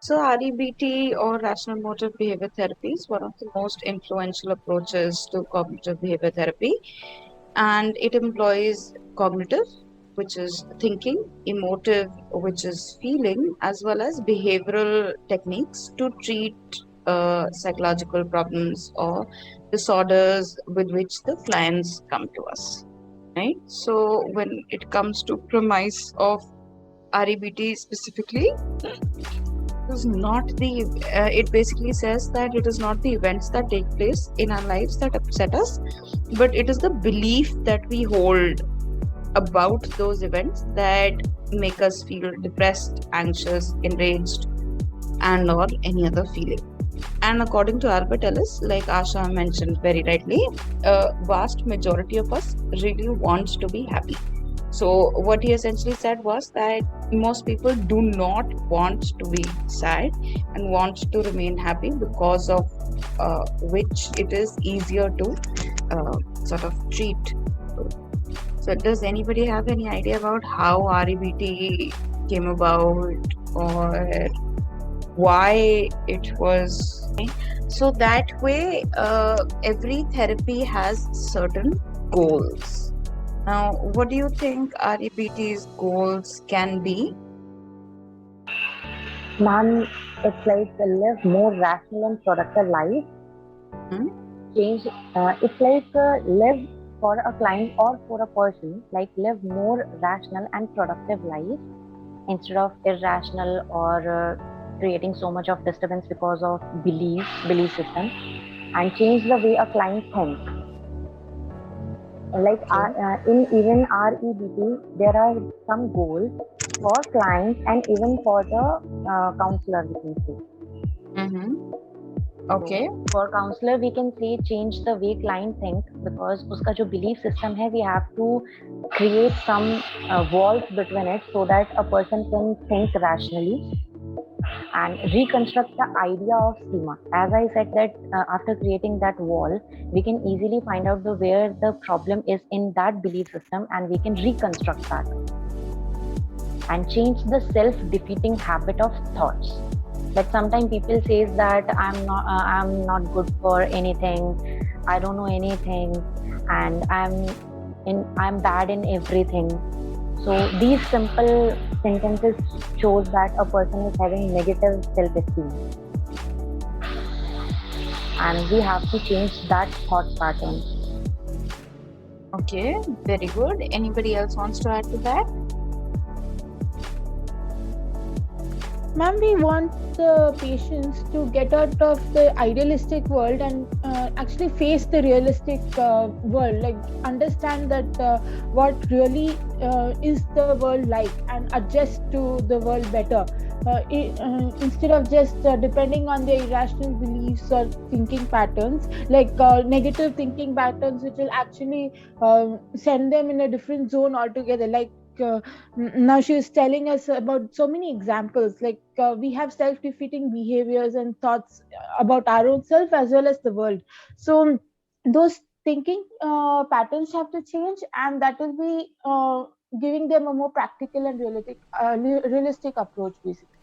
So REBT or Rational Motor Behavior Therapy is one of the most influential approaches to cognitive behavior therapy, and it employs cognitive, which is thinking, emotive, which is feeling, as well as behavioral techniques to treat psychological problems or disorders with which the clients come to us. Right. So when it comes to premise of REBT specifically, is not the it basically says that it is not the events that take place in our lives that upset us, but it is the belief that we hold about those events that make us feel depressed, anxious, enraged, and or any other feeling. And according to Albert Ellis, like Asha mentioned very rightly, a vast majority of us really wants to be happy. So what he essentially said was that most people do not want to be sad and want to remain happy, because of which it is easier to sort of treat. So does anybody have any idea about how REBT came about, or why it was? So that way, every therapy has certain goals. Now, what do you think REBT's goals can be? Ma'am, it's like live more rational and productive life. Change. It's like live for a client or for a person, like live more rational and productive life instead of irrational or creating so much of disturbance because of belief system, and change the way a client thinks. Like in even REBT, there are some goals for clients and even for the counselor, we can say. Okay. So, for counselor, we can say change the way client think, because uska jo belief system hai, we have to create some walls between it so that a person can think rationally and reconstruct the idea of schema. As I said that after creating that wall, we can easily find out where the problem is in that belief system, and we can reconstruct that and change the self-defeating habit of thoughts. Like sometimes people says that I'm not good for anything, I don't know anything, and I'm bad in everything. So these simple sentences shows that a person is having negative self-esteem, and we have to change that thought pattern. Okay, very good. Anybody else wants to add to that? Ma'am, we want the patients to get out of the idealistic world and actually face the realistic world, like understand that what really is the world like, and adjust to the world better, instead of just depending on their irrational beliefs or thinking patterns, like negative thinking patterns, which will actually send them in a different zone altogether. Like now she is telling us about so many examples, like we have self-defeating behaviors and thoughts about our own self as well as the world. So those thinking patterns have to change, and that will be giving them a more practical and realistic approach, basically.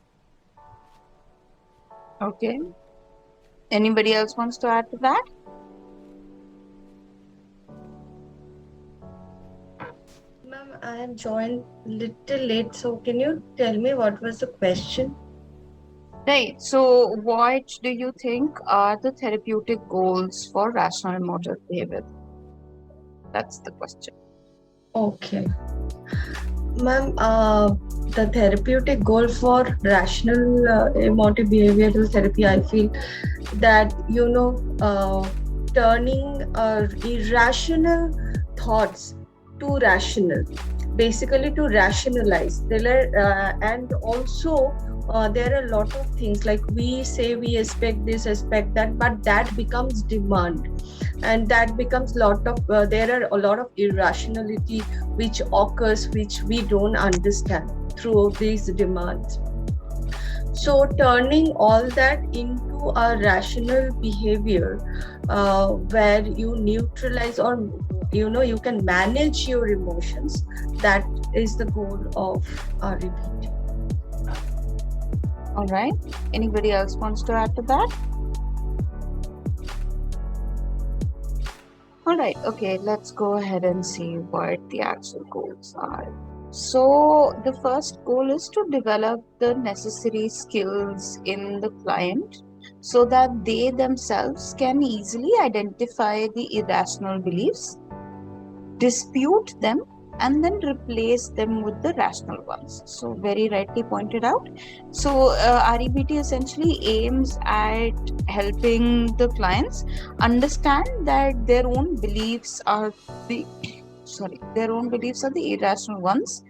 Okay. Anybody else wants to add to that? Ma'am, I have joined little late, so can you tell me what was the question? Right. So, what do you think are the therapeutic goals for rational and motor behavior? That's the question. Okay. Ma'am, the therapeutic goal for rational emotive behavioral therapy, I feel that, turning irrational thoughts to rational, basically to rationalize. And also there are a lot of things, like we say we expect this, expect that, but that becomes demand, and that becomes there are a lot of irrationality which occurs, which we don't understand through these demands. So turning all that into a rational behavior, where you neutralize, or you can manage your emotions, that is the goal of REBT. All right. Anybody else wants to add to that? All right. Okay. Let's go ahead and see what the actual goals are. So, the first goal is to develop the necessary skills in the client so that they themselves can easily identify the irrational beliefs, dispute them, and then replace them with the rational ones. So, very rightly pointed out. So, REBT essentially aims at helping the clients understand that their own beliefs are the irrational ones.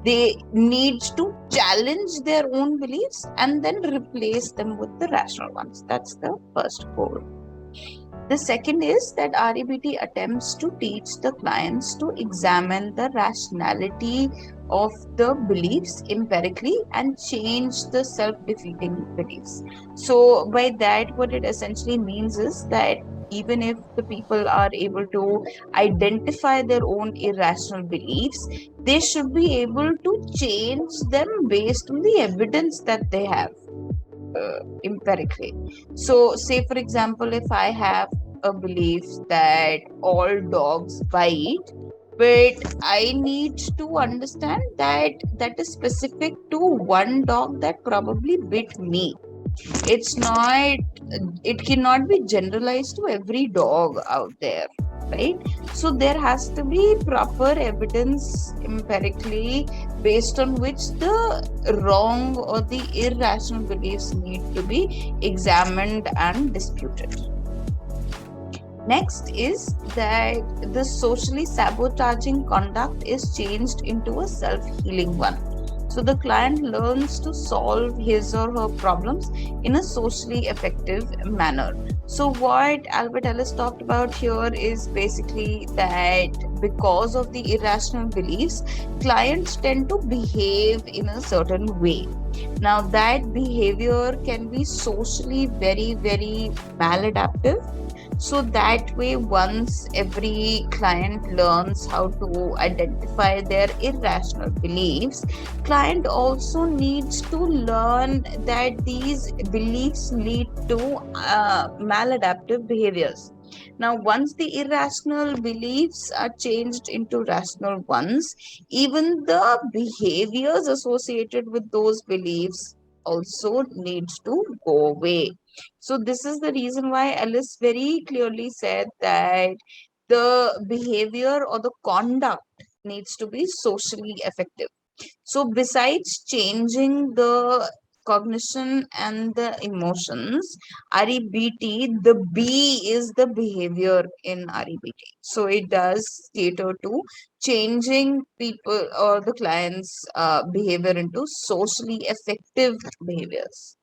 They need to challenge their own beliefs and then replace them with the rational ones. That's the first goal. The second is that REBT attempts to teach the clients to examine the rationality of the beliefs empirically and change the self-defeating beliefs. So, by that, what it essentially means is that even if the people are able to identify their own irrational beliefs, they should be able to change them based on the evidence that they have empirically. So, say for example, if I have a belief that all dogs bite, but I need to understand that that is specific to one dog that probably bit me. It's not, it cannot be generalized to every dog out there, right? So there has to be proper evidence empirically based on which the wrong or the irrational beliefs need to be examined and disputed. Next is that the socially sabotaging conduct is changed into a self-healing one. So the client learns to solve his or her problems in a socially effective manner. So what Albert Ellis talked about here is basically that because of the irrational beliefs, clients tend to behave in a certain way. Now that behavior can be socially very, very maladaptive. So that way, once every client learns how to identify their irrational beliefs, client also needs to learn that these beliefs lead to maladaptive behaviors. Now, once the irrational beliefs are changed into rational ones, even the behaviors associated with those beliefs also needs to go away. So this is the reason why Ellis very clearly said that the behavior or the conduct needs to be socially effective. So besides changing the cognition and the emotions, REBT, the B is the behavior in REBT. So it does cater to changing people or the client's behavior into socially effective behaviors.